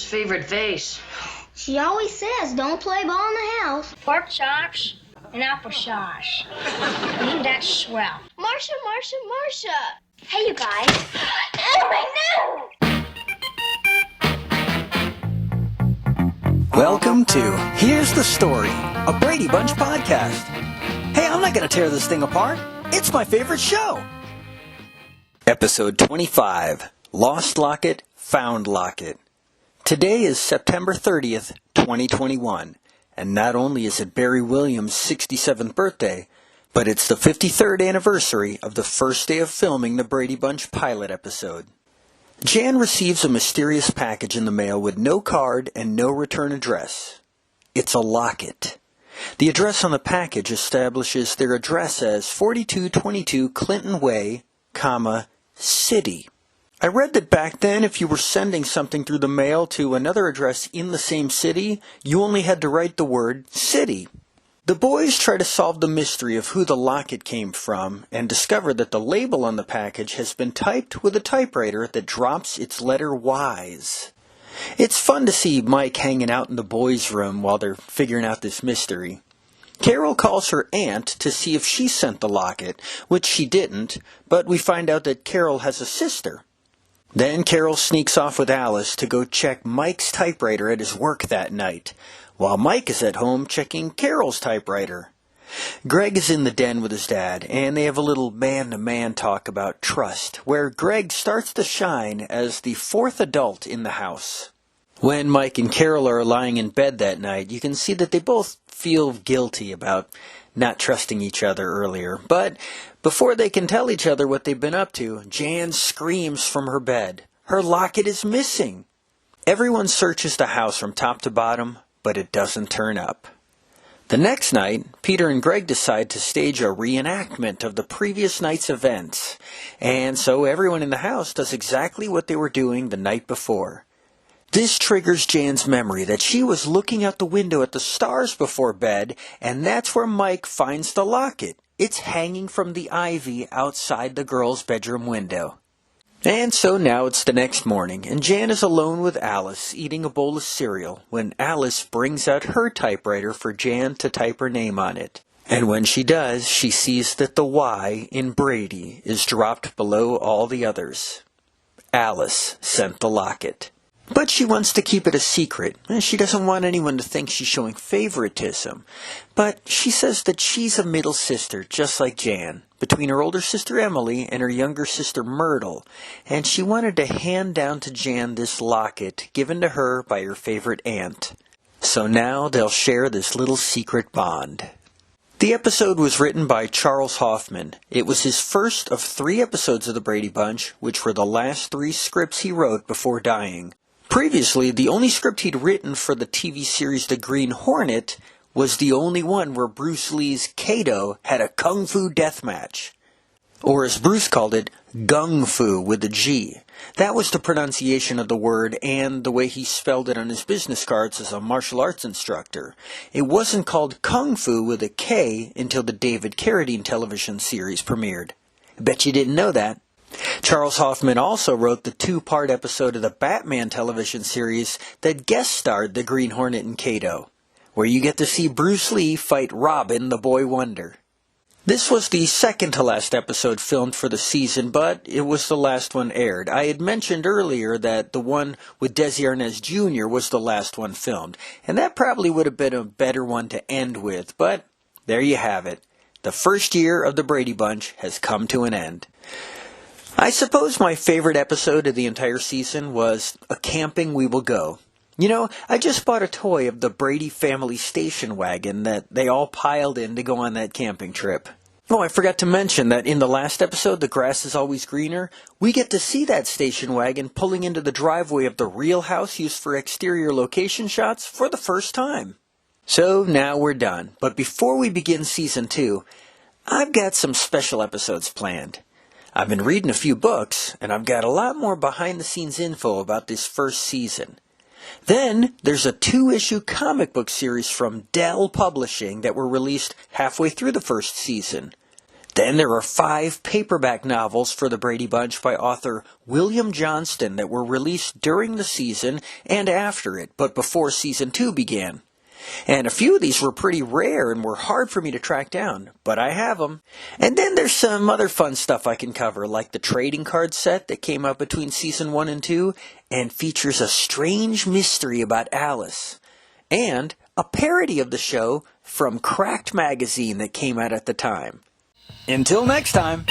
his favorite vase. She always says don't play ball in the house. Pork chops and applesauce. That's swell. Marcia. Hey, you guys. Oh, my nose! Welcome to Here's the Story, a Brady Bunch podcast. Hey, I'm not going to tear this thing apart. It's my favorite show. Episode 25, Lost Locket, Found Locket. Today is September 30th, 2021, and not only is it Barry Williams' 67th birthday, but it's the 53rd anniversary of the first day of filming the Brady Bunch pilot episode. Jan receives a mysterious package in the mail with no card and no return address. It's a locket. The address on the package establishes their address as 4222 Clinton Way, City. I read that back then if you were sending something through the mail to another address in the same city, you only had to write the word city. The boys try to solve the mystery of who the locket came from and discover that the label on the package has been typed with a typewriter that drops its letter Y's. It's fun to see Mike hanging out in the boys' room while they're figuring out this mystery. Carol calls her aunt to see if she sent the locket, which she didn't, but we find out that Carol has a sister. Then Carol sneaks off with Alice to go check Mike's typewriter at his work that night, while Mike is at home checking Carol's typewriter. Greg is in the den with his dad, and they have a little man-to-man talk about trust, where Greg starts to shine as the fourth adult in the house. When Mike and Carol are lying in bed that night, you can see that they both feel guilty about not trusting each other earlier. But before they can tell each other what they've been up to, Jan screams from her bed. Her locket is missing. Everyone searches the house from top to bottom, but it doesn't turn up. The next night, Peter and Greg decide to stage a reenactment of the previous night's events, and so everyone in the house does exactly what they were doing the night before. This triggers Jan's memory that she was looking out the window at the stars before bed, and that's where Mike finds the locket. It's hanging from the ivy outside the girls' bedroom window. And so now it's the next morning, and Jan is alone with Alice eating a bowl of cereal when Alice brings out her typewriter for Jan to type her name on it. And when she does, she sees that the Y in Brady is dropped below all the others. Alice sent the locket. But she wants to keep it a secret. She doesn't want anyone to think she's showing favoritism. But she says that she's a middle sister, just like Jan, between her older sister Emily and her younger sister Myrtle, and she wanted to hand down to Jan this locket given to her by her favorite aunt. So now they'll share this little secret bond. The episode was written by Charles Hoffman. It was his first of 3 episodes of the Brady Bunch, which were the last 3 scripts he wrote before dying. Previously, the only script he'd written for the TV series The Green Hornet was the only one where Bruce Lee's Kato had a kung fu death match. Or as Bruce called it, gung fu with a G. That was the pronunciation of the word and the way he spelled it on his business cards as a martial arts instructor. It wasn't called kung fu with a K until the David Carradine television series premiered. I bet you didn't know that. Charles Hoffman also wrote the 2-part episode of the Batman television series that guest starred the Green Hornet and Kato, where you get to see Bruce Lee fight Robin the Boy Wonder. This was the second to last episode filmed for the season, but it was the last one aired. I had mentioned earlier that the one with Desi Arnaz Jr. was the last one filmed, and that probably would have been a better one to end with, but there you have it. The first year of the Brady Bunch has come to an end. I suppose my favorite episode of the entire season was A Camping We Will Go. You know, I just bought a toy of the Brady family station wagon that they all piled in to go on that camping trip. Oh, I forgot to mention that in the last episode, The Grass is Always Greener, we get to see that station wagon pulling into the driveway of the real house used for exterior location shots for the first time. So now we're done. But before we begin Season 2, I've got some special episodes planned. I've been reading a few books, and I've got a lot more behind-the-scenes info about this first season. Then, there's a 2-issue comic book series from Dell Publishing that were released halfway through the first season. Then there are 5 paperback novels for the Brady Bunch by author William Johnston that were released during the season and after it, but before season 2 began. And a few of these were pretty rare and were hard for me to track down, but I have them. And then there's some other fun stuff I can cover, like the trading card set that came out between season 1 and 2 and features a strange mystery about Alice. And a parody of the show from Cracked magazine that came out at the time. Until next time.